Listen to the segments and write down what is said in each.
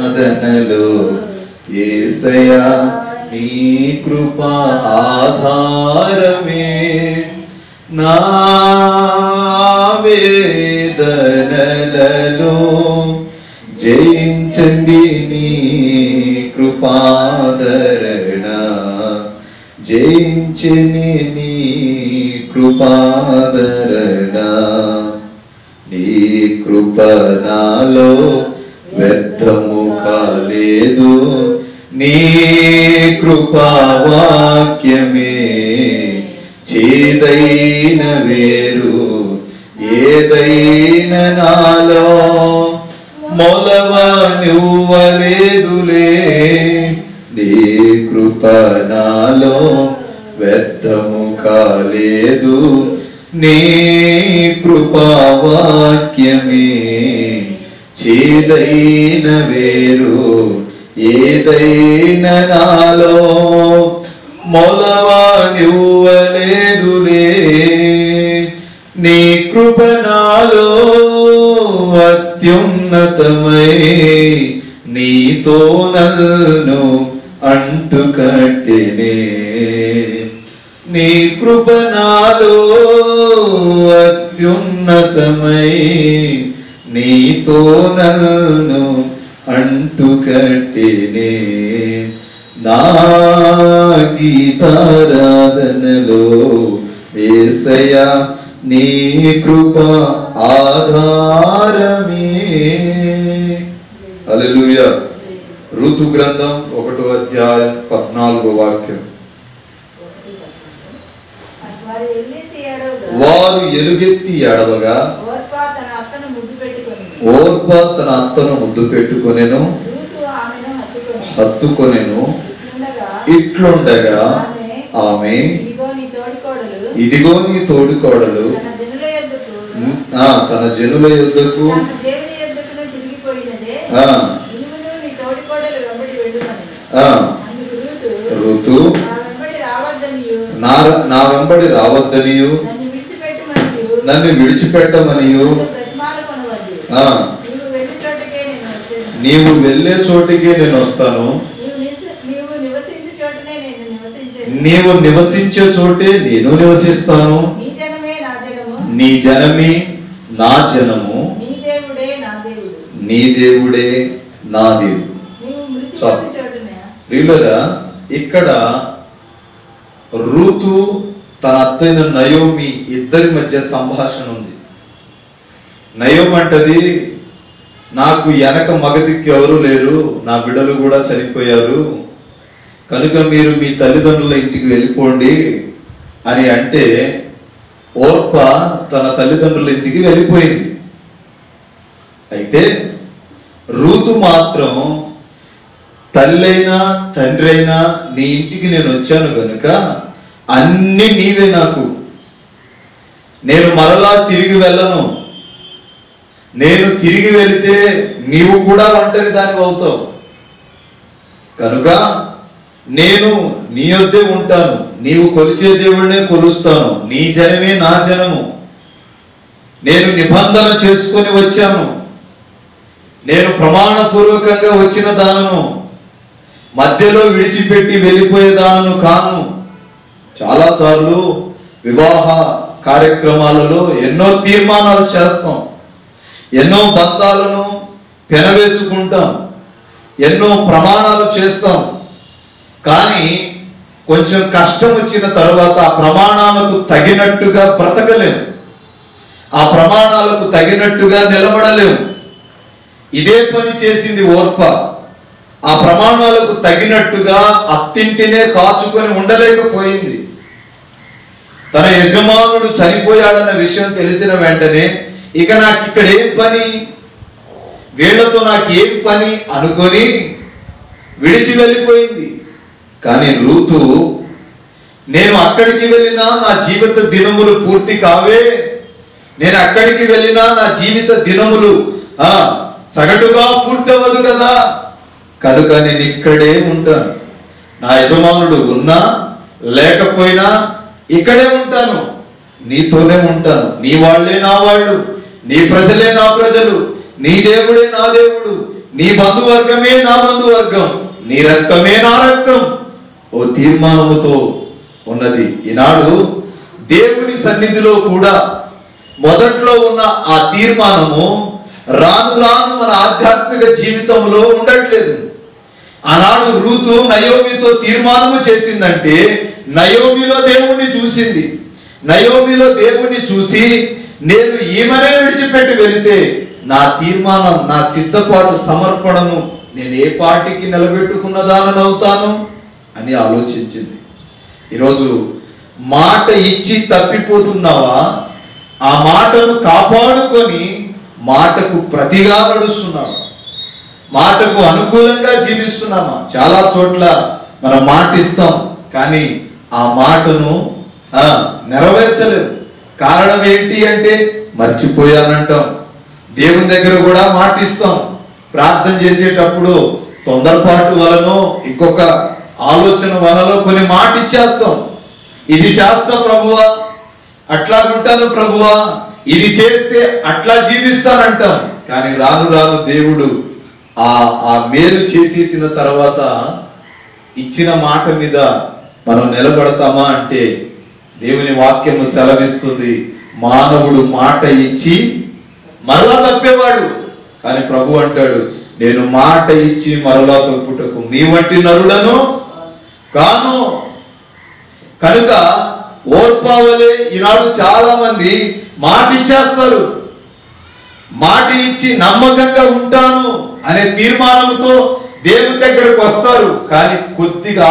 ఆదనలో యేసయ్యా నీ కృపా ఆధారమే, నా వేదనలలో జయించండి నీ కృపాదరణ, జయించని నీ కృపాదరణ. నీ కృప నాలో వ్యర్థము కాలేదు, నీ కృపా వాక్యమే చేదైన వేరు ఏదైనా నాలో మొలవనివ్వలేదులే. నీ కృప నాలో వ్యర్థము కాలేదు, నీ కృపా వాక్యమే చేదైన వేరు ఏదైనా నాలో మొలవనివ్వలేదులే. నీ కృప నాలో అత్యున్నతమై నీతో నన్ను అంటుకట్టెనే. నీ కృప నాలో అత్యున్నతమై నీతో నన్ను అంటుకట్టెనే. నా గీతారాధనలో యేసయ్యా నీ కృప ఆధారమే. హల్లెలూయా. ఋతు గ్రంథం 1వ అధ్యాయం 14వ వాక్యం. వారు ఎలుగెత్తి ఏడవగా ఓర్పా తన అత్తను ముద్దు పెట్టుకొనెను, హత్తుకొనెను. ఇట్లుండగా ఆమె ఇదిగో నీ తోడికోడలు తన జనుల యొద్దకు ఋతు నా వెంబడి రావద్దనియు నన్ను విడిచిపెట్టమనియు నీవు వెళ్ళే చోటికే నేను వస్తాను, నీవు నివసించే చోటే నేను నివసిస్తాను. నీ జనమే నా జనము, నీ దేవుడే నా దేవుడు. ప్రియులారా, ఇక్కడ రూతు తన అత్తైన నయోమి ఇద్దరి మధ్య సంభాషణ ఉంది. నయోమి అంటది, నాకు వెనక మగదిక్కు ఎవరు లేరు, నా బిడ్డలు కూడా చనిపోయారు, కనుక మీరు మీ తల్లిదండ్రుల ఇంటికి వెళ్ళిపోండి అని అంటే ఓర్ప తన తల్లిదండ్రుల ఇంటికి వెళ్ళిపోయింది. అయితే రూతు మాత్రం తల్లైనా తండ్రి అయినా నీ ఇంటికి నేను వచ్చాను గనుక అన్ని నీవే నాకు, నేను మరలా తిరిగి వెళ్ళను, నేను తిరిగి వెళితే నీవు కూడా ఒంటరి దానివి అవుతావు, కనుక నేను నీ యొద్దే ఉంటాను, నీవు కొలిచే దేవుడినే కొలుస్తాను, నీ జనమే నా జనము, నేను నిబంధన చేసుకొని వచ్చాను, నేను ప్రమాణపూర్వకంగా వచ్చిన దానను, మధ్యలో విడిచిపెట్టి వెళ్ళిపోయేదానను కాను. చాలాసార్లు వివాహ కార్యక్రమాలలో ఎన్నో తీర్మానాలు చేస్తాం, ఎన్నో బంధాలను పెనవేసుకుంటాం, ఎన్నో ప్రమాణాలు చేస్తాం. కానీ కొంచెం కష్టం వచ్చిన తర్వాత ఆ ప్రమాణాలకు తగినట్టుగా బ్రతకలేము, ఆ ప్రమాణాలకు తగినట్టుగా నిలబడలేము. ఇదే పని చేసింది ఓర్ప. ఆ ప్రమాణాలకు తగినట్టుగా అత్తింటినే కాచుకొని ఉండలేకపోయింది. తన యజమానుడు చనిపోయాడన్న విషయం తెలిసిన వెంటనే ఇక నాకు ఇక్కడ ఏం పని, వీళ్లతో నాకు ఏం పని అనుకొని విడిచి వెళ్ళిపోయింది. కానీ రూతు, నేను అక్కడికి వెళ్ళినా నా జీవిత దినములు పూర్తి కావే, నేను అక్కడికి వెళ్ళినా నా జీవిత దినములు సగటుగా పూర్తి అవ్వదు కదా, కనుక నేను ఇక్కడే ఉంటాను, నా యజమానుడు ఉన్నా లేకపోయినా ఇక్కడే ఉంటాను, నీతోనే ఉంటాను, నీ వాళ్ళే నా వాళ్ళు, నీ ప్రజలే నా ప్రజలు, నీ దేవుడే నా దేవుడు, నీ బంధువర్గమే నా బంధువర్గం, నీ రక్తమే నా రక్తం ఓ తీర్మానముతో ఉన్నది. ఈనాడు దేవుని సన్నిధిలో కూడా మొదట్లో ఉన్న ఆ తీర్మానము రాను రాను మన ఆధ్యాత్మిక జీవితంలో ఉండట్లేదు. ఆనాడు రూతు నయోమితో తీర్మానము చేసిందంటే నయోమిలో దేవుణ్ణి చూసింది. నయోమిలో దేవుణ్ణి చూసి నేను ఈమెనే విడిచిపెట్టి వెళితే నా తీర్మానం, నా సిద్ధపాటు, సమర్పణను నేను ఏ పాటికి నిలబెట్టుకున్నదానవుతాను అని ఆలోచించింది. ఈరోజు మాట ఇచ్చి తప్పిపోతున్నావా? ఆ మాటను కాపాడుకొని మాటకు ప్రతిగా నడుస్తున్నావా? మాటకు అనుకూలంగా జీవిస్తున్నామా? చాలా చోట్ల మనం మాట ఇస్తాం, కానీ ఆ మాటను నెరవేర్చలేము. కారణం ఏంటి అంటే మర్చిపోయానంటాం. దేవుని దగ్గర కూడా మాట ఇస్తాం, ప్రార్థన చేసేటప్పుడు తొందరపాటు వలనో ఇంకొక ఆలోచన వలలో కొన్ని మాట ఇచ్చేస్తాం. ఇది చేస్తా ప్రభువా, అట్లా ఉంటాను ప్రభువా, ఇది చేస్తే అట్లా జీవిస్తానంటాం. కానీ రాను రాను దేవుడు ఆ మేలు చేసేసిన తర్వాత ఇచ్చిన మాట మీద మనం నిలబడతామా అంటే దేవుని వాక్యము సెలవిస్తుంది, మానవుడు మాట ఇచ్చి మరలా తప్పేవాడు, కానీ ప్రభు అంటాడు నేను మాట ఇచ్చి మరలా తప్పుటకు మీ వంటి నరుడను కాను. కనుక ఓర్పావలే ఈనాడు చాలా మంది మాట ఇచ్చేస్తారు. మాట ఇచ్చి నమ్మకంగా ఉంటాను అనే తీర్మానంతో దేవుని దగ్గరకు వస్తారు. కానీ కొద్దిగా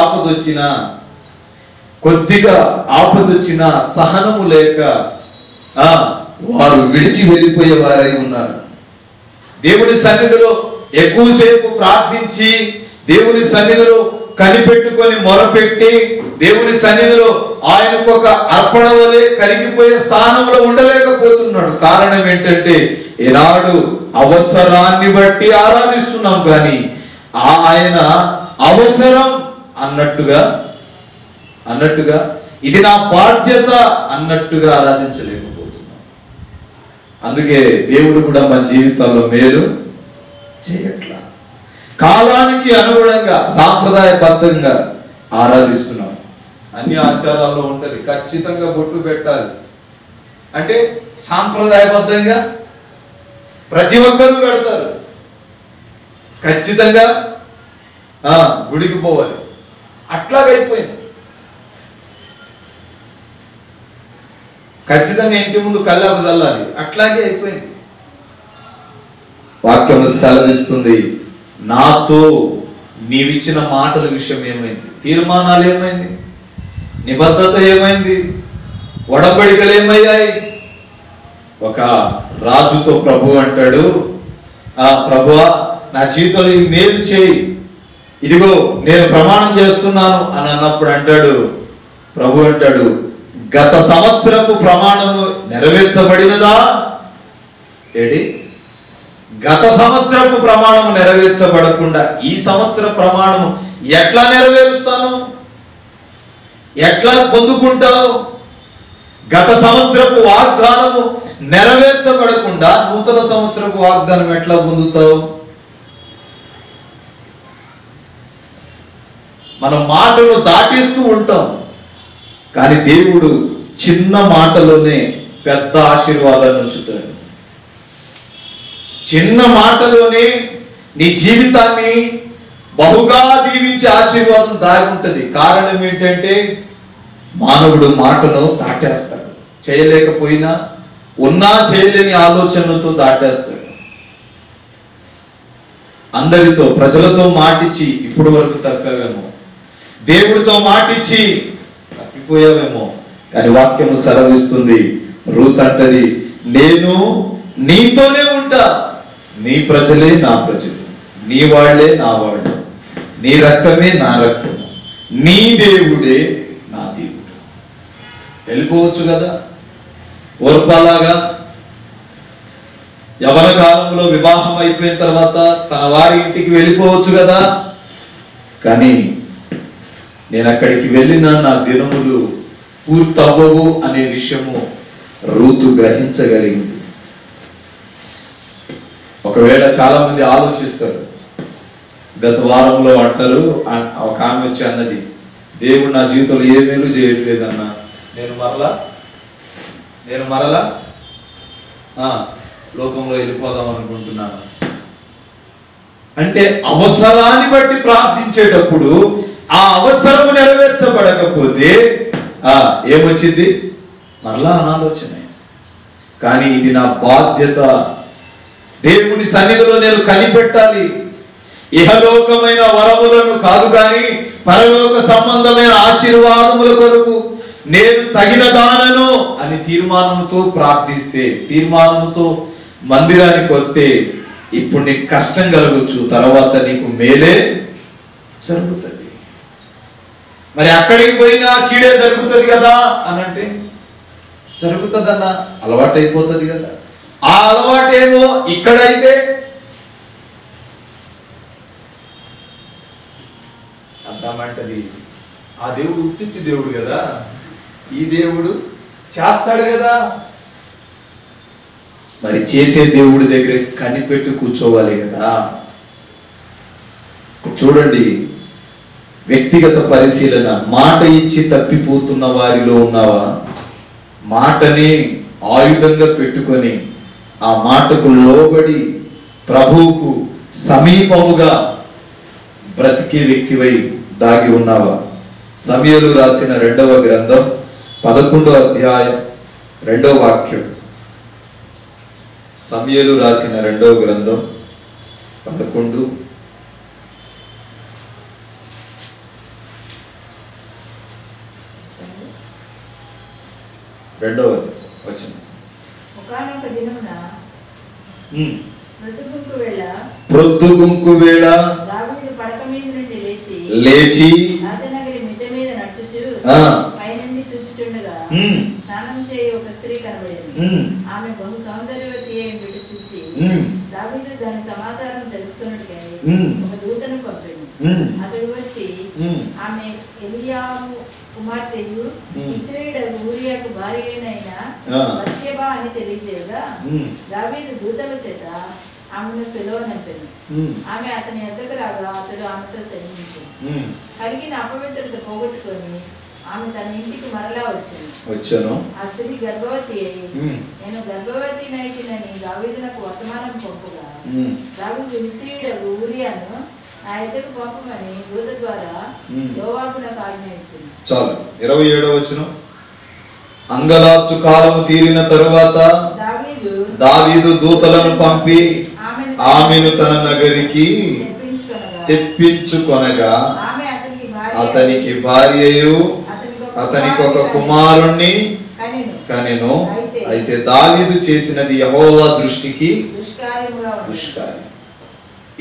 ఆపదొచ్చినా సహనము లేక వారు విడిచి వెళ్ళిపోయే వారై ఉన్నారు. దేవుని సన్నిధిలో ఎక్కువసేపు ప్రార్థించి, దేవుని సన్నిధిలో కనిపెట్టుకొని మొరపెట్టి, దేవుని సన్నిధిలో ఆయనకు ఒక అర్పణ వలె కరిగిపోయే స్థానంలో ఉండలేకపోతున్నాడు. కారణం ఏంటంటే ఈనాడు అవసరాన్ని బట్టి ఆరాధిస్తున్నాం, కానీ ఆయన అవసరం అన్నట్టుగా ఇది నా బాధ్యత అన్నట్టుగా ఆరాధించలేకపోతున్నాం. అందుకే దేవుడు కూడా మన జీవితంలో మేలు చేయట్లా. కాలానికి అనుగుణంగా సాంప్రదాయబద్ధంగా ఆరాధిస్తున్నాం. అన్ని ఆచారాల్లో ఉంటది, ఖచ్చితంగా బొట్టు పెట్టాలి అంటే సాంప్రదాయబద్ధంగా ప్రతి ఒక్కరూ పెడతారు. ఖచ్చితంగా గుడికి పోవాలి, అట్లాగైపోయింది. ఖచ్చితంగా ఇంటి ముందు కల్లాపు చల్లాలి, అట్లాగే అయిపోయింది. వాక్యం సెలవిస్తుంది, నాతో నీవిచ్చిన మాటల విషయం ఏమైంది? తీర్మానాలు ఏమైంది? నిబద్ధత ఏమైంది? ఒడంబడికలు ఏమయ్యాయి? ఒక రాజుతో ప్రభు అంటాడు, ప్రభువా నా జీవితంలో ఈ మేలు చేయి, ఇదిగో నేను ప్రమాణం చేస్తున్నాను అని అన్నప్పుడు అంటాడు, ప్రభు అంటాడు, గత సంవత్సరపు ప్రమాణము నెరవేర్చబడినదా? ఏడి, గత సంవత్సరపు ప్రమాణము నెరవేర్చబడకుండా ఈ సంవత్సర ప్రమాణము ఎట్లా నెరవేరుస్తాను? ఎట్లా పొందుకుంటావు? గత సంవత్సరపు వాగ్దానము నెరవేర్చబడకుండా నూతన సంవత్సరపు వాగ్దానం ఎట్లా పొందుతావు? మనం మాటను దాటిస్తూ ఉంటాం, కానీ దేవుడు చిన్న మాటలోనే పెద్ద ఆశీర్వాదాన్ని ఉంచుతాడు. చిన్న మాటలోనే నీ జీవితాన్ని బహుగా దీవించే ఆశీర్వాదం దాగి ఉంటుంది. కారణం ఏంటంటే మానవుడు మాటను దాటేస్తాడు. చేయలేకపోయినా ఉన్నా చేయలేని ఆలోచనలతో దాటేస్తాడు. అందరితో, ప్రజలతో మాటిచ్చి ఇప్పటి వరకు తప్పావేమో, దేవుడితో మాటిచ్చి తప్పిపోయావేమో, కానీ వాక్యము సెలవిస్తుంది, రూత్ అంటది, నేను నీతోనే ఉంటా, నీ ప్రజలే నా ప్రజలు, నీ వాళ్ళే నా వాళ్ళు, నీ రక్తమే నా రక్తము, నీ దేవుడే నా దేవుడు. వెళ్ళిపోవచ్చు కదా ఓర్పాలాగా. యవన కాలంలో వివాహం అయిపోయిన తర్వాత తన వారి ఇంటికి వెళ్ళిపోవచ్చు కదా, కానీ నేను అక్కడికి వెళ్ళిన నా దినములు పూర్తవ్వవు అనే విషయము రూతు గ్రహించగలిగింది. ఒకవేళ చాలా మంది ఆలోచిస్తారు, గత వారంలో అంటారు, ఒక ఆమె వచ్చి అన్నది, దేవుడు నా జీవితంలో ఏ మేలు చేయట్లేదన్నా, నేను మరలా లోకంలో వెళ్ళిపోదాం అనుకుంటున్నాను. అంటే అవసరాన్ని బట్టి ప్రార్థించేటప్పుడు ఆ అవసరము నెరవేర్చబడకపోతే ఏమొచ్చింది? మరలా అనాలోచన. కానీ ఇది నా బాధ్యత, దేవుని సన్నిధిలో నేను కనిపెట్టాలి. ఇహలోకమైన వరములను కాదు కానీ పరలోక సంబంధమైన ఆశీర్వాదముల కొరకు నేను తగిన దానను అని తీర్మానంతో ప్రార్థిస్తే, తీర్మానంతో మందిరానికి వస్తే, ఇప్పుడు నీకు కష్టం కలగొచ్చు, తర్వాత నీకు మేలే జరుగుతుంది. మరి అక్కడికి పోయినా కీడే జరుగుతుంది కదా అని అంటే జరుగుతుందన్న అలవాటు అయిపోతుంది కదా. ఆ అలవాటేమో ఇక్కడైతే అంటామంటది, ఆ దేవుడు ఉత్తిత్తి దేవుడు కదా, ఈ దేవుడు చేస్తాడు కదా. మరి చేసే దేవుడి దగ్గర కనిపెట్టి కూర్చోవాలి కదా. చూడండి, వ్యక్తిగత పరిశీలన. మాట ఇచ్చి తప్పిపోతున్న వారిలో ఉన్నావా? మాటని ఆయుధంగా పెట్టుకొని ఆ మాటకు లోబడి ప్రభువుకు సమీపముగా బ్రతికే వ్యక్తివై దాగి ఉన్నావా? సమూయేలు రాసిన 2వ గ్రంథం 11వ అధ్యాయం 2వ వాక్యం. సమూయేలు రాసిన 2వ గ్రంథం 11 2వ వచనం. ప్రొద్దుగుంకు వేళ లేచి స్నానం చేయి ఒక స్త్రీ కనబడింది. ఆమె బహు సౌందర్యవతి అయి చూచి దావీదు దాని సమాచారం తెలుసుకున్నట్టుగా ఒక దూతను పంపింది. అతడు వచ్చి ఆమె ఎలియాము కుమార్తెయు ఇశ్రాయేలు ఊరియాకు భార్య అయిన బత్షెబా అని తెలియజేయగా దావీదు దూతల చేత ఆమెను పిలువనంపెను. ఆమె అతని ఎద్దకు రాగా అతడు ఆమెతో సన్నిహించాడు. కలిగిన అపవిత్రత పోగొట్టుకొని ఆమె తన ఇంటికి మరలా వచ్చాను. ఆ స్త్రీ గర్భవతి అయి నేను గర్భవతి నైతినని దావీదునకు వర్తమానం పంపుగా దావీదు ఇశ్రాయేలు ఊరియాను నా ఎద్దకు పంపమని దూత ద్వారా యోవాబునకు ఆజ్ఞయించింది. చాలు. 27వ వచనం. అంగలార్చు కాలము తీరిన తరువాత దావీదు దూతలను పంపి ఆమెను తన నగరికి తెప్పించుకొనగా అతనికి భార్యయు అతనికి ఒక కుమారుణ్ణి కనెను. అయితే దావీదు చేసినది యెహోవా దృష్టికి దుష్కార్యం.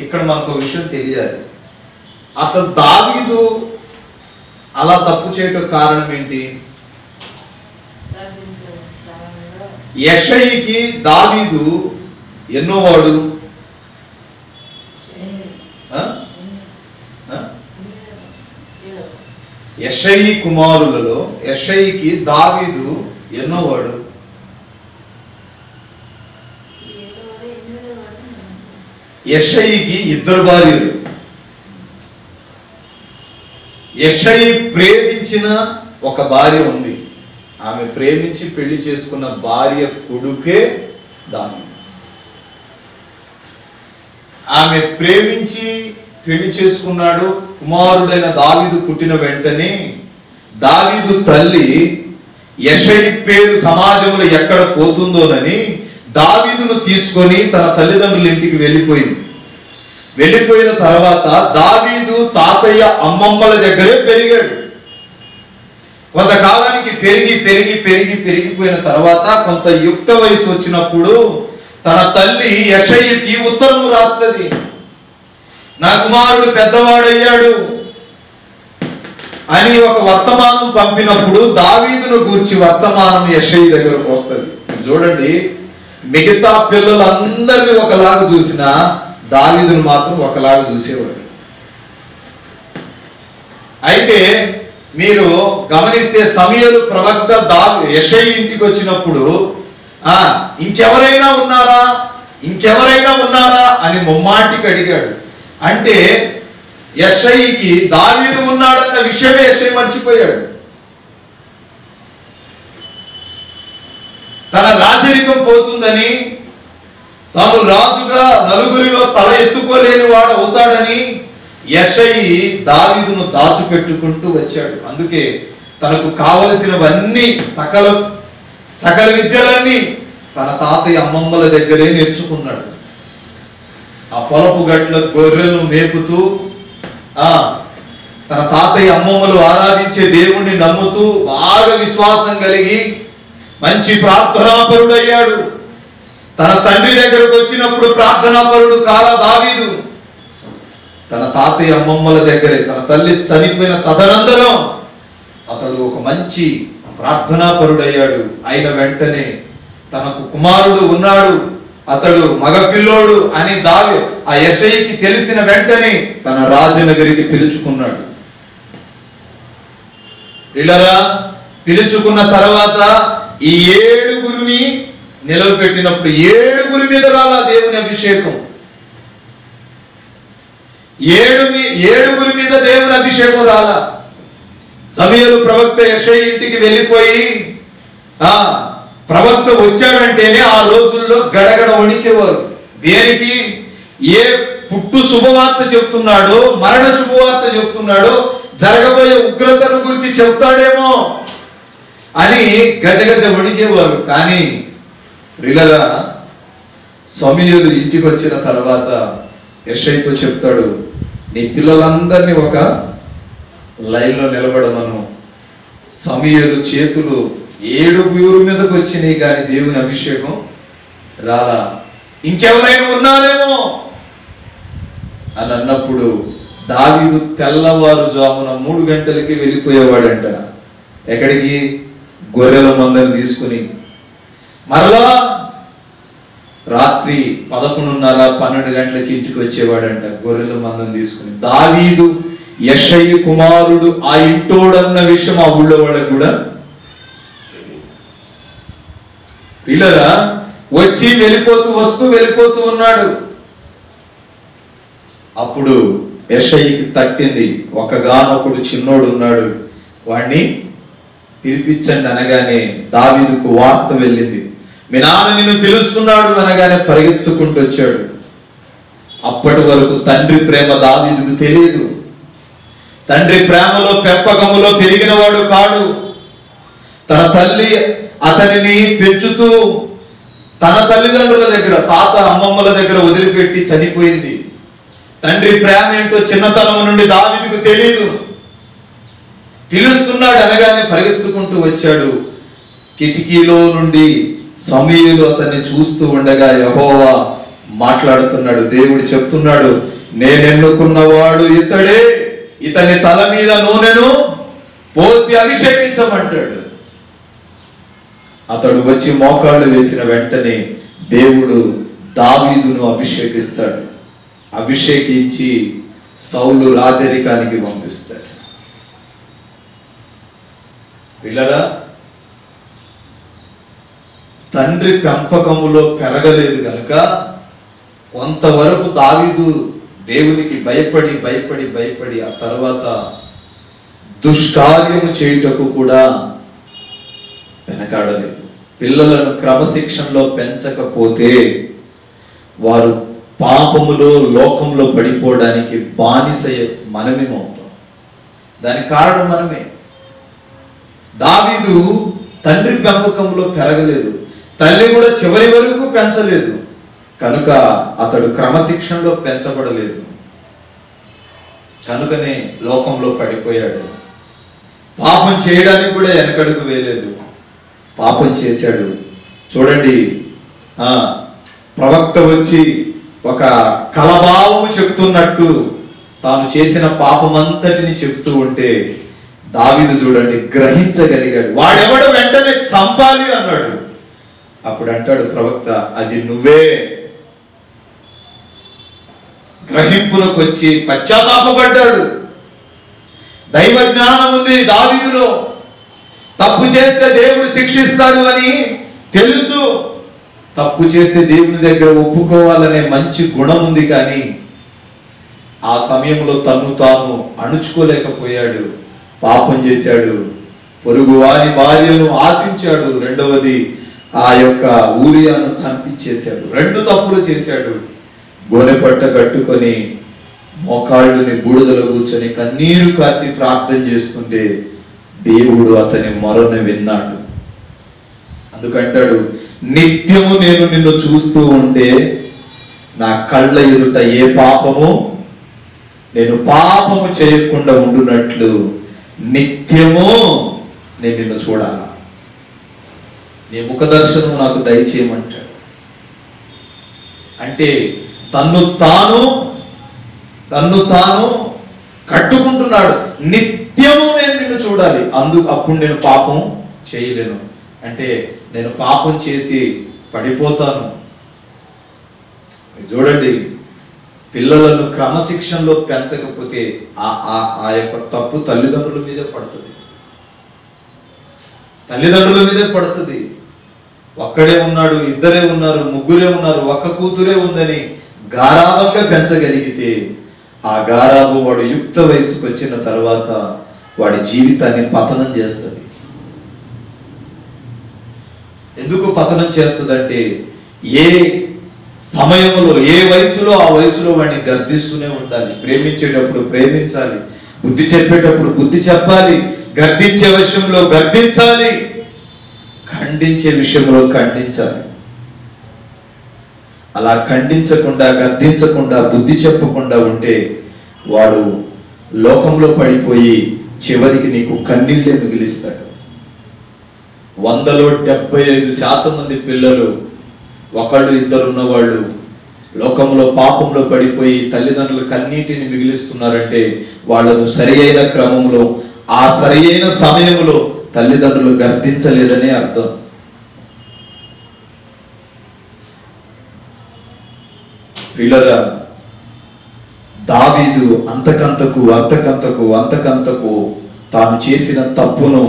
ఇక్కడ మనకు విషయం తెలియాలి. అసలు దావీదు అలా తప్పు చేయటం కారణం ఏంటి? యెషయికి దావీదు ఎన్నోవాడు? యెషయి కుమారులలో యెషయికి దావీదు ఎన్నోవాడు? యెషయికి 2 భార్యలు. యెషయి ప్రేమించిన ఒక భార్య ఉంది. ఆమె ప్రేమించి పెళ్లి చేసుకున్న భార్య కొడుకే దావీదు. ఆమె ప్రేమించి పెళ్లి చేసుకున్నాడు. కుమారుడైన దావీదు పుట్టిన వెంటనే దావీదు తల్లి యెషయి పేరు సమాజంలో ఎక్కడ పోతుందోనని దావీదును తీసుకొని తన తల్లిదండ్రుల ఇంటికి వెళ్ళిపోయింది. వెళ్ళిపోయిన తర్వాత దావీదు తాతయ్య అమ్మమ్మల దగ్గరే పెరిగాడు. కొంతకాలానికి పెరిగిపోయిన తర్వాత కొంత యుక్త వయసు వచ్చినప్పుడు తన తల్లి యెషయికి ఉత్తరము రాస్తుంది. నా కుమారుడు పెద్దవాడయ్యాడు అని ఒక వర్తమానం పంపినప్పుడు దావీదును గూర్చి వర్తమానం యెషయి దగ్గరకు వస్తుంది. చూడండి, మిగతా పిల్లలందరినీ ఒకలాగా చూసినా దావీదును మాత్రం ఒకలాగా చూసేవాడు. అయితే మీరు గమనిస్తే సమూయేలు ప్రవక్త యెషయి ఇంటికి వచ్చినప్పుడు ఇంకెవరైనా ఉన్నారా అని ముమ్మాటికి అడిగాడు. అంటే యెషయికి దావీదు ఉన్నాడన్న విషయమే యెషయి మర్చిపోయాడు. తన రాజరికం పోతుందని, తాను రాజుగా నలుగురిలో తల ఎత్తుకోలేని వాడు అవుతాడని యెషయి దావీదును దాచిపెట్టుకుంటూ వచ్చాడు. అందుకే తనకు కావలసినవన్నీ సకల విద్యలన్నీ తన తాతయ్య అమ్మమ్మల దగ్గరే నేర్చుకున్నాడు. ఆ పొలపు గట్ల గొర్రెలను మేపుతూ, తన తాతయ్య అమ్మమ్మలు ఆరాధించే దేవుణ్ణి నమ్ముతూ బాగా విశ్వాసం కలిగి మంచి ప్రార్థనాపరుడయ్యాడు. తన తండ్రి దగ్గరకు వచ్చినప్పుడు ప్రార్థనాపరుడు కాలా దావీదు. తన తాతయ్య అమ్మమ్మల దగ్గరే, తన తల్లి చనిపోయిన తదనంతరం అతడు ఒక మంచి ప్రార్థనాపరుడయ్యాడు. అయిన వెంటనే తనకు కుమారుడు ఉన్నాడు, అతడు మగపిల్లోడు అని ఆ యెషయికి తెలిసిన వెంటనే తన రాజనగరికి పిలుచుకున్నాడు. పిల్లరా, పిలుచుకున్న తర్వాత ఈ 7గురిని నిలవపెట్టినప్పుడు 7గురి మీద రాలా దేవుని అభిషేకం. 7గురి మీద దేవుని అభిషేకం రాలా. సమూయేలు ప్రవక్త యెషయి ఇంటికి వెళ్ళిపోయి ప్రవక్త వచ్చాడంటేనే ఆ రోజుల్లో గడగడ వణికేవారు. దేనికి? ఏ పుట్టు శుభవార్త చెప్తున్నాడో, మరణ శుభవార్త చెప్తున్నాడో, జరగబోయే ఉగ్రతను గురించి చెప్తాడేమో అని గజగజ వణికేవారు. కానీ ప్రియులారా, సమూయేలు ఇంటికి వచ్చిన తర్వాత యెషయితో చెప్తాడు, నీ పిల్లలందరినీ ఒక లైన్లో నిలబడమను. సమూయేలు చేతులు 7గురి మీదకి వచ్చినాయి కానీ దేవుని అభిషేకం రాలా. ఇంకెవరైనా ఉన్నారేమో అని అన్నప్పుడు దావీదు తెల్లవారుజామున 3 గంటలకి వెళ్ళిపోయేవాడంట. ఎక్కడికి? గొర్రెల మందను తీసుకుని. మరలా రాత్రి 11:30-12 గంటలకి ఇంటికి వచ్చేవాడంట గొర్రెల మందను తీసుకుని. దావీదు యెషయి కుమారుడు ఆ ఇంటోడన్న విషయం ఆ ఊళ్ళో వాళ్ళకు కూడా పిల్లరా వచ్చి వెళ్ళిపోతూ ఉన్నాడు. అప్పుడు యెషయికి తట్టింది, ఒకగానొకడు చిన్నోడు ఉన్నాడు, వాణ్ణి పిలిపించండి అనగానే దావీదుకు వార్త వెళ్ళింది. మీ నాన్న నిన్ను పిలుస్తున్నాడు అనగానే పరిగెత్తుకుంటూ వచ్చాడు. అప్పటి వరకు తండ్రి ప్రేమ దావీదుకు తెలియదు. తండ్రి ప్రేమలో పెంపకములో పెరిగినవాడు కాడు. తన తల్లి అతనిని పెంచుతూ తన తల్లిదండ్రుల దగ్గర, తాత అమ్మమ్మల దగ్గర వదిలిపెట్టి చనిపోయింది. తండ్రి ప్రేమ ఏంటో చిన్నతనం నుండి దావీదుకు తెలియదు. పిలుస్తున్నాడు అనగానే పరిగెత్తుకుంటూ వచ్చాడు. కిటికీలో నుండి సమూయేలు అతన్ని చూస్తూ ఉండగా యెహోవా మాట్లాడుతున్నాడు. దేవుడు చెప్తున్నాడు, నేనెన్నుకున్నవాడు ఇతడే, ఇతని తల మీద నూనెను పోసి అభిషేకించమంటాడు. అతడు వచ్చి మోకాళ్ళు వేసిన వెంటనే దేవుడు దావీదును అభిషేకిస్తాడు. అభిషేకించి సౌలు రాజరికానికి పంపిస్తాడు. పిల్లరా, తండ్రి పెంపకములో పెరగలేదు గనుక కొంతవరకు దావీదు దేవునికి భయపడి ఆ తర్వాత దుష్కార్యము చేయుటకు కూడా వెనకాడలేదు. పిల్లలను క్రమశిక్షణలో పెంచకపోతే వారు పాపములో లోకంలో పడిపోవడానికి బానిస మనమేమవుతాం. దానికి కారణం మనమే. దావీదు తండ్రి పెంపకంలో పెరగలేదు, తల్లి కూడా చివరి వరకు పెంచలేదు కనుక అతడు క్రమశిక్షణలో పెంచబడలేదు. కనుకనే లోకంలో పడిపోయాడు. పాపం చేయడానికి కూడా వెనకడుగు వేయలేదు, పాపం చేశాడు. చూడండి, ప్రవక్త వచ్చి ఒక కలభావము చెప్తున్నట్టు తాను చేసిన పాపమంతటిని చెప్తూ ఉంటే దావీదు చూడండి గ్రహించగలిగాడు. వాడెవడు వెంటనే చంపాలి అన్నాడు. అప్పుడు అంటాడు ప్రవక్త, అది నువ్వే. గ్రహింపులకు వచ్చి పశ్చాత్తాపపడ్డాడు. దైవ జ్ఞానం ఉంది దావీదులో. తప్పు చేస్తే దేవుడు శిక్షిస్తాడు అని తెలుసు. తప్పు చేస్తే దేవుని దగ్గర ఒప్పుకోవాలనే మంచి గుణం ఉంది. కానీ ఆ సమయంలో తన్ను తాను అణుచుకోలేకపోయాడు, పాపం చేశాడు, పొరుగు వారి భార్యను ఆశించాడు, రెండవది ఆ యొక్క ఊరియాను చంపించేశాడు. 2 తప్పులు చేశాడు. గోనెపట్ట కట్టుకొని మోకాళ్ళుని బూడిదలో కూర్చొని కన్నీరు కార్చి ప్రార్థన చేస్తుంటే దేవుడు అతని మొరను విన్నాడు. అందుకంటాడు, నిత్యము నేను నిన్ను చూస్తూ ఉంటే నా కళ్ళ ఎదుట ఏ పాపము నేను పాపము చేయకుండా ఉండునట్లు నిత్యము నేను నిన్ను చూడాలా, నీ ముఖ దర్శనం నాకు దయచేయమంటాడు. అంటే తన్ను తాను కట్టుకుంటున్నాడు. నిత్యము నేను నిన్ను చూడాలి, అప్పుడు నేను పాపం చేయలేను. అంటే నేను పాపం చేసి పడిపోతాను. చూడండి, పిల్లలను క్రమశిక్షణలో పెంచకపోతే ఆ యొక్క తప్పు తల్లిదండ్రుల మీదే పడుతుంది. తల్లిదండ్రుల మీదే పడుతుంది. ఒక్కడే ఉన్నాడు, ఇద్దరే ఉన్నారు, ముగ్గురే ఉన్నారు, ఒక్క కూతురే ఉందని గారాబంగా పెంచగలిగితే ఆ గారాబు వాడు యుక్త వయసుకు వచ్చిన తర్వాత వాడి జీవితాన్ని పతనం చేస్తుంది. ఎందుకు పతనం చేస్తుందంటే ఏ సమయంలో ఏ వయసులో ఆ వయసులో వాడిని గర్దిస్తూనే ఉండాలి. ప్రేమించేటప్పుడు ప్రేమించాలి, బుద్ధి చెప్పేటప్పుడు బుద్ధి చెప్పాలి, గర్దించే విషయంలో గర్దించాలి, ఖండించే విషయంలో ఖండించాలి. అలా ఖండించకుండా గర్దించకుండా బుద్ధి చెప్పకుండా ఉంటే వాడు లోకంలో పడిపోయి చివరికి నీకు కన్నీళ్ళే మిగిలిస్తాడు. 100లో 75% మంది పిల్లలు, ఒకళ్ళు ఇద్దరు ఉన్నవాళ్ళు లోకంలో పాపంలో పడిపోయి తల్లిదండ్రులు కన్నీటిని మిగిలిస్తున్నారంటే వాళ్ళను సరి అయిన క్రమంలో ఆ సరి అయిన సమయంలో తల్లిదండ్రులు గర్దించలేదనే అర్థం. పిల్లరా, దావీదు అంతకంతకు తాను చేసిన తప్పును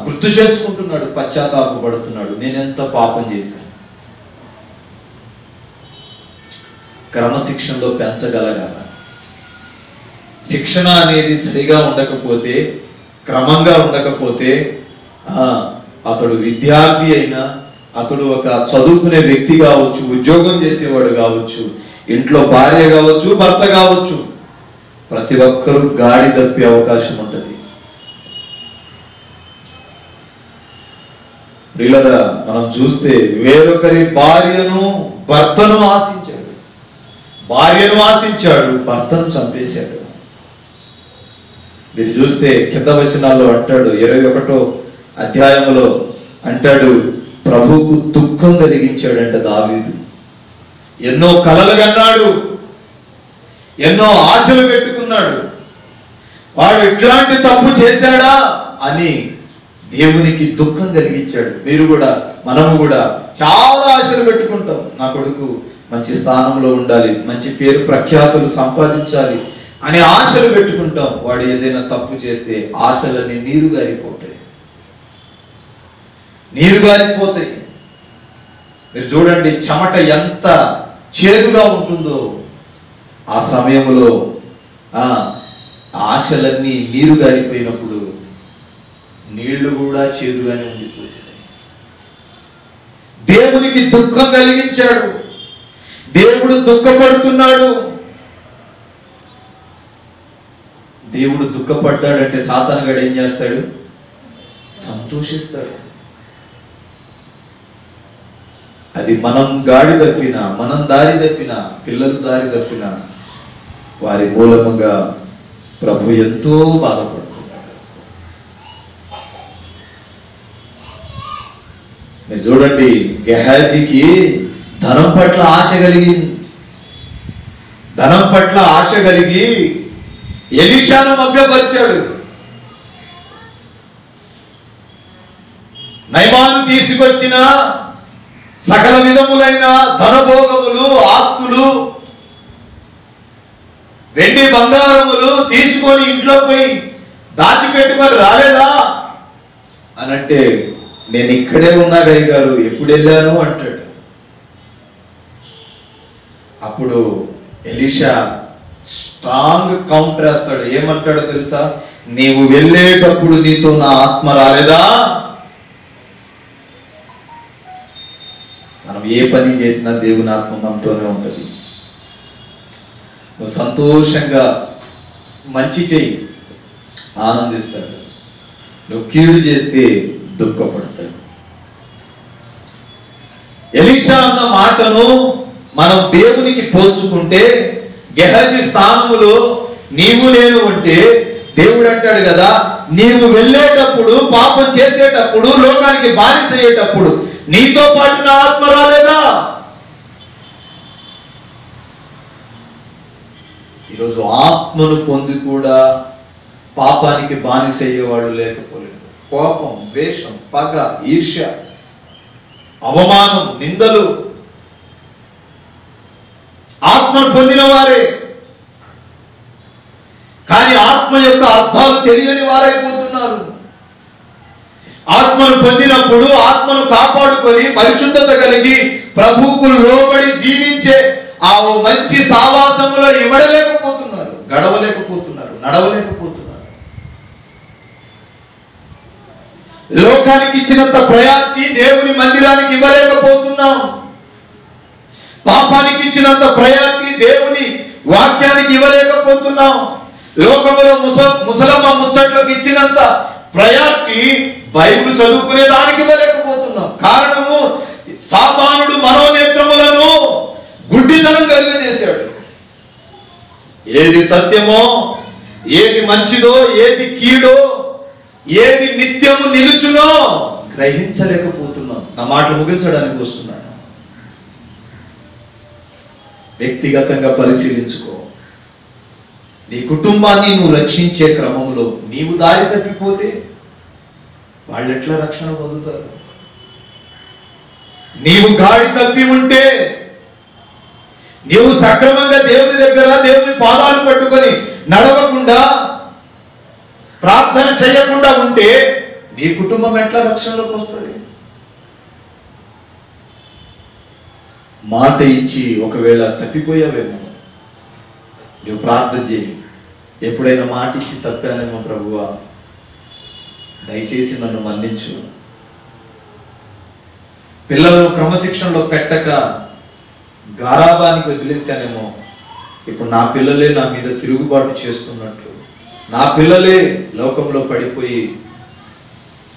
గుర్తు చేసుకుంటున్నాడు, పశ్చాత్తాపపడుతున్నాడు. నేనెంత పాపం చేశాను. క్రమశిక్షణలో పెంచగలగాల. శిక్షణ అనేది సరిగా ఉండకపోతే, క్రమంగా ఉండకపోతే అతడు విద్యార్థి అయినా, అతడు ఒక చదువుకునే వ్యక్తి కావచ్చు, ఉద్యోగం చేసేవాడు కావచ్చు, ఇంట్లో భార్య కావచ్చు, భర్త కావచ్చు, ప్రతి ఒక్కరూ గాడి తప్పే అవకాశం ఉంటుంది. ప్రియులారా, మనం చూస్తే వేరొకరి భర్తను ఆశించాడు, భర్తను చంపేశాడు. మీరు చూస్తే కింద వచనాల్లో అంటాడు, 21వ అధ్యాయంలో అంటాడు, ప్రభువుకు దుఃఖం కలిగించాడంట దావీదు. ఎన్నో కలలు కన్నాడు, ఎన్నో ఆశలు పెట్టుకున్నాడు. వాడు ఇట్లాంటి తప్పు చేశాడా అని దేవునికి దుఃఖం కలిగించాడు. మనము కూడా చాలా ఆశలు పెట్టుకుంటాం. నా కొడుకు మంచి స్థానంలో ఉండాలి, మంచి పేరు ప్రఖ్యాతులు సంపాదించాలి అని ఆశలు పెట్టుకుంటాం. వాడు ఏదైనా తప్పు చేస్తే ఆశలన్నీ నీరు గారిపోతాయి. మీరు చూడండి, చెమట ఎంత చేదుగా ఉంటుందో ఆ సమయంలో ఆశలన్నీ నీరు గారిపోయినప్పుడు నీళ్లు కూడా చేదుగానే ఉండిపోతుంది. దేవునికి దుఃఖం కలిగించాడు, దేవుడు దుఃఖపడుతున్నాడు. దేవుడు దుఃఖపడ్డాడంటే సాతానుగాడు ఏం చేస్తాడు? సంతోషిస్తాడు. అది మనం గాడి తప్పినా, మనం దారి తప్పినా, పిల్లలు దారి తప్పినా వారి మూలముగా ప్రభు ఎంతో బాధపడుతున్నాడు. మీరు చూడండి, గెహాజీకి ధనం పట్ల ఆశ కలిగి ఎలీషాను మభ్యపరిచాడు. నయమాను తీసుకొచ్చిన సకల విధములైన ధనభోగములు, ఆస్తులు, వెండి బంగారములు తీసుకొని ఇంట్లో పోయి దాచిపెట్టుకొని రాలేదా అని అంటే, నేను ఇక్కడే ఉన్నా గయ్య గారు, ఎప్పుడు వెళ్ళాను అంటాడు. అప్పుడు ఎలీషా స్ట్రాంగ్ కౌంటర్ వేస్తాడు. ఏమంటాడో తెలుసా? నీవు వెళ్ళేటప్పుడు నీతో నా ఆత్మ రాలేదా? మనం ఏ పని చేసినా దేవుని ఆత్మ మనతోనే ఉంటుంది. నువ్వు సంతోషంగా మంచి చెయ్యి, ఆనందిస్తాడు. నువ్వు కీడు చేస్తే దుఃఖపడతాడు. ఎలీషా అన్న మాటను మనం దేవునికి పోల్చుకుంటే, గెహజీ స్థానములో నీవు నేను ఉంటే, దేవుడు అంటాడు కదా, నీవు వెళ్ళేటప్పుడు, పాపం చేసేటప్పుడు, లోకానికి బానిస అయ్యేటప్పుడు నీతో పాటు నా ఆత్మ రాలేదా? ఈరోజు ఆత్మను పొంది కూడా పాపానికి బానిస అయ్యేవాళ్ళు లేకపోలేదు. కోపం, ద్వేషం, పగ, ఈర్ష్య, అవమానం, నిందలు ఆత్మను పొందిన వారే, కానీ ఆత్మ యొక్క అర్థాలు తెలియని వారైపోతున్నారు. ఆత్మను పొందినప్పుడు ఆత్మను కాపాడుకొని పరిశుద్ధత కలిగి ప్రభువుకు లోబడి జీవించే ఆ మంచి సావాసములో ఇవ్వడలేకపోతున్నారు, గడవలేకపోతున్నారు, నడవలేకపోతున్నారు. లోకానికి ఇచ్చినంత ప్రయారిటీ దేవుని మందిరానికి ఇవ్వలేకపోతున్నాం. పాపానికి ఇచ్చినంత ప్రయారిటీ దేవుని వాక్యానికి ఇవ్వలేకపోతున్నాం. లోకములో ముసలమ్మ ముచ్చట్లోకి ఇచ్చినంత ప్రయారిటీ బైబిల్ చదువుకునే దానికి ఇవ్వలేకపోతున్నాం. కారణము, సాతానుడు మనోనేత్రములను గుడ్డితనం కలుగజేశాడు. ఏది సత్యమో, ఏది మంచిదో, ఏది కీడో, ఏది నిత్యము నిలుచునో గ్రహించలేకపోతున్నాం. నా మాటలు ముగించడానికి వస్తున్నాను. వ్యక్తిగతంగా పరిశీలించుకో. నీ కుటుంబాన్ని నువ్వు రక్షించే క్రమంలో నీవు దారి తప్పిపోతే వాళ్ళు ఎట్లా రక్షణ పొందుతారు? నీవు గాడి తప్పి ఉంటే, నీవు సక్రమంగా దేవుని దగ్గర దేవుని పాదాలు పట్టుకొని నడవకుండా, ప్రార్థన చేయకుండా ఉంటే నీ కుటుంబం ఎట్లా రక్షణలోకి వస్తుంది? మాట ఇచ్చి ఒకవేళ తప్పిపోయావేమో, నువ్వు ప్రార్థన చేయి. ఎప్పుడైనా మాట ఇచ్చి తప్పానేమో ప్రభువా, దయచేసి నన్ను మన్నించు. పిల్లలను క్రమశిక్షణలో పెట్టక గారాబానికి వదిలేశానేమో, ఇప్పుడు నా పిల్లలే నా మీద తిరుగుబాటు చేస్తున్నట్లు, నా పిల్లలే లోకంలో పడిపోయి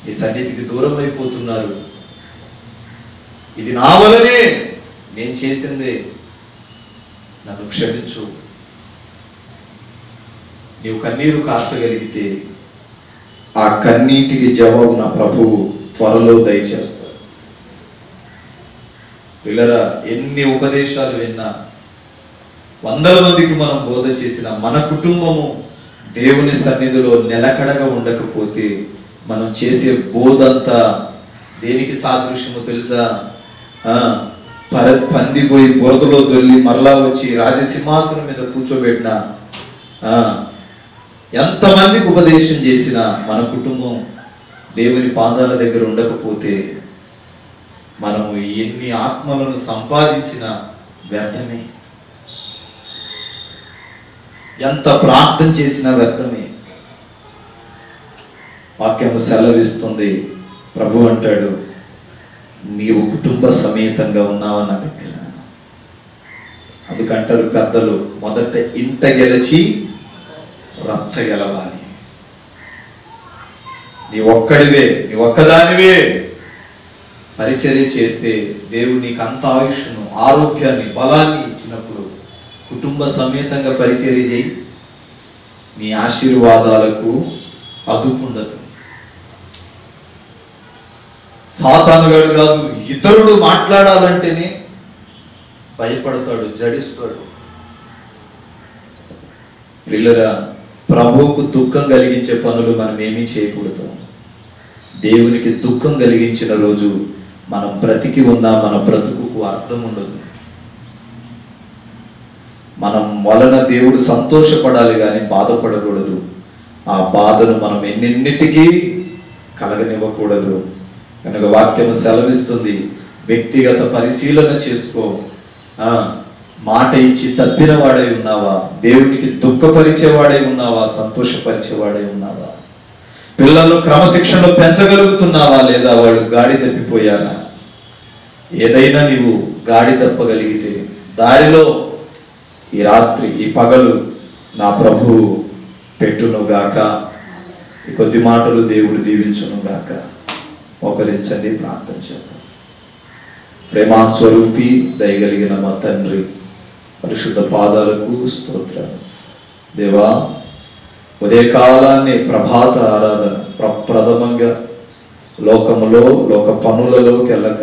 ఈ సన్నిధికి దూరం అయిపోతున్నారు. ఇది నా వలనే, నేను చేసిందే, నన్ను క్షమించు. నీవు కన్నీరు కార్చగలిగితే ఆ కన్నీటికి జవాబు నా ప్రభువు త్వరలో దయచేస్తాడు. పిల్లరా, ఎన్ని ఉపదేశాలు విన్నా, వందల మందికి మనం బోధ చేసిన మన కుటుంబము దేవుని సన్నిధిలో నిలకడగా ఉండకపోతే మనం చేసే బోధంతా దేనికి సాదృశ్యమో తెలుసా? పందిపోయి బురదలో దొల్లి మరలా వచ్చి రాజసింహాసనం మీద కూర్చోబెట్టిన ఎంతమందికి ఉపదేశం చేసినా మన కుటుంబం దేవుని పాదాల దగ్గర ఉండకపోతే మనము ఎన్ని ఆత్మలను సంపాదించిన వ్యర్థమే, ఎంత ప్రార్థన చేసినా వ్యర్థమే. వాక్యము సెలవిస్తుంది. ప్రభు అంటాడు, నీవు కుటుంబ సమేతంగా ఉన్నావా నా దగ్గర? అందుకంటారు పెద్దలు, మొదట ఇంట గెలిచి రచ్చ గెలవాలి. నీ ఒక్కడివే, నీ ఒక్కదానివే పరిచర్య చేస్తే దేవుడు నీకు అంత ఆయుష్ను, ఆరోగ్యాన్ని, బలాన్ని ఇచ్చినప్పుడు కుటుంబ సమేతంగా పరిచర్య చేయి. నీ ఆశీర్వాదాలకు అదుపుండదు. సాతానుగాడు కాదు, ఇతరుడు మాట్లాడాలంటేనే భయపడతాడు, జడిస్తాడు. పిల్లరా, ప్రభువుకు దుఃఖం కలిగించే పనులు మనం ఏమీ చేయకూడదు. దేవునికి దుఃఖం కలిగించిన రోజు మనం బ్రతికి ఉన్నా మన బ్రతుకుకు అర్థం ఉండదు. మనం వలన దేవుడు సంతోషపడాలి కానీ బాధపడకూడదు. ఆ బాధను మనం ఎన్నింటికీ కలగనివ్వకూడదు. కనుక వాక్యం సెలవిస్తుంది, వ్యక్తిగత పరిశీలన చేసుకో. మాట ఇచ్చి తప్పిన వాడై ఉన్నావా? దేవునికి దుఃఖపరిచేవాడై ఉన్నావా? సంతోషపరిచేవాడై ఉన్నావా? పిల్లలు క్రమశిక్షణలో పెంచగలుగుతున్నావా? లేదా వాళ్ళు గాడి తప్పిపోయారా? ఏదైనా నీవు గాడి తప్పగలిగితే దారిలో ఈ రాత్రి ఈ పగలు నా ప్రభువు పెట్టునుగాక. ఈ కొద్ది మాటలు దేవుడు దీవించునుగాక. మోకరించండి, ప్రార్థన చేద్దాం. ప్రేమాస్వరూపి దయగలిగిన మా తండ్రి పరిశుద్ధ పాదాలకు స్తోత్రాలు. దేవా, ఉదయకాలాన్ని ప్రభాత ఆరాధన ప్రప్రథమంగా లోకములో లోక పనులలోకి వెళ్ళక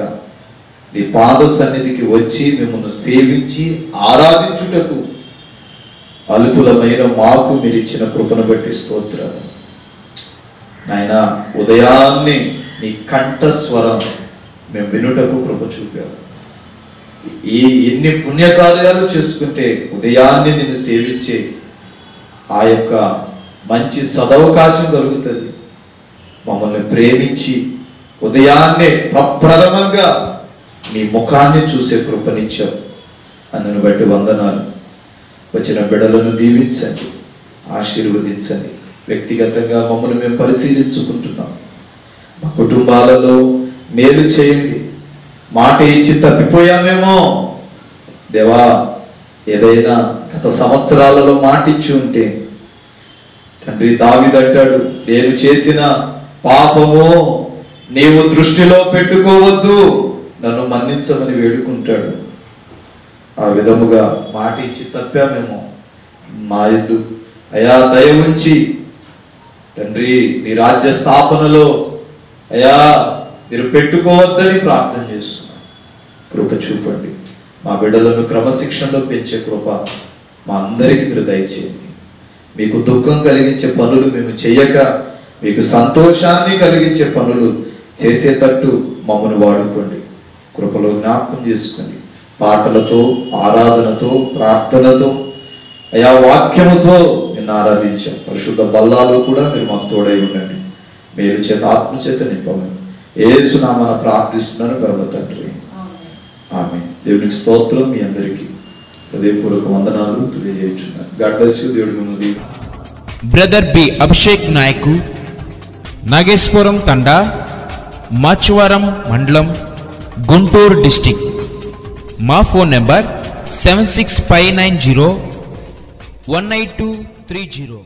నీ పాద సన్నిధికి వచ్చి మిమ్మల్ని సేవించి ఆరాధించుటకు అల్పులమైన మాకు మీరు ఇచ్చిన కృపను బట్టి స్తోత్రాలు. నాయన, ఉదయాన్నే నీ కంఠస్వరం మేము వినుటకు కృప చూపాము. ఎన్ని పుణ్యకార్యాలు చేసుకుంటే ఉదయాన్నే నిన్ను సేవించే ఆ యొక్క మంచి సదవకాశం కలుగుతుంది. మమ్మల్ని ప్రేమించి ఉదయాన్నే ప్రప్రథమంగా నీ ముఖాన్ని చూసే కృపనిచ్చావు. అందును బట్టి వందనాలు. వచ్చిన బిడ్డలను దీవించండి, ఆశీర్వదించండి. వ్యక్తిగతంగా మమ్మల్ని మేము పరిశీలించుకుంటున్నాం. మా కుటుంబాలలో మేలు చేయండి. మాట ఇచ్చి తప్పిపోయామేమో దేవా, ఏదైనా గత సంవత్సరాలలో మాట ఇచ్చి ఉంటే తండ్రి, దావీదంటాడు, నేను చేసిన పాపము నీవు దృష్టిలో పెట్టుకోవద్దు, నన్ను మన్నించమని వేడుకుంటాడు. ఆ విధముగా మాట ఇచ్చి తప్పామేమో మా యందు అయా దయ ఉంచి తండ్రి, నీ రాజ్య స్థాపనలో అయా మీరు పెట్టుకోవద్దని ప్రార్థన చేస్తున్నాను. కృప చూపండి. మా బిడ్డలను క్రమశిక్షణలో పెంచే కృప మా అందరికీ మీరు దయచేయండి. మీకు దుఃఖం కలిగించే పనులు మేము చేయక మీకు సంతోషాన్ని కలిగించే పనులు చేసేటట్టు మమ్మల్ని వాడుకోండి. కృపలో జ్ఞాపకం చేసుకోండి. పాటలతో, ఆరాధనతో, ప్రార్థనతో, అయా వాక్యముతో నిన్ను ఆరాధించాం. పరిశుద్ధ బల్లాలు కూడా మీరు మాకు తోడై ఉండండి. మీరు చేత ఆత్మచేత నింపమని యేసునామమున ప్రార్థిస్తున్నాను పరమ తండ్రి, ఆమేన్. దేవునికి స్తోత్రం. మీ అందరికీ హృదయపూర్వక వందనాలు తెలియజేస్తున్నాను. God bless you. దేవుడి మిమ్మల్ని దీవించును. బ్రదర్ బి అభిషేక్ నాయకు, నాగేశ్వరం తండా, మాచువరం మండలం, గుంటూరు డిస్టిక్. మా ఫోన్ నెంబర్ 7659018230.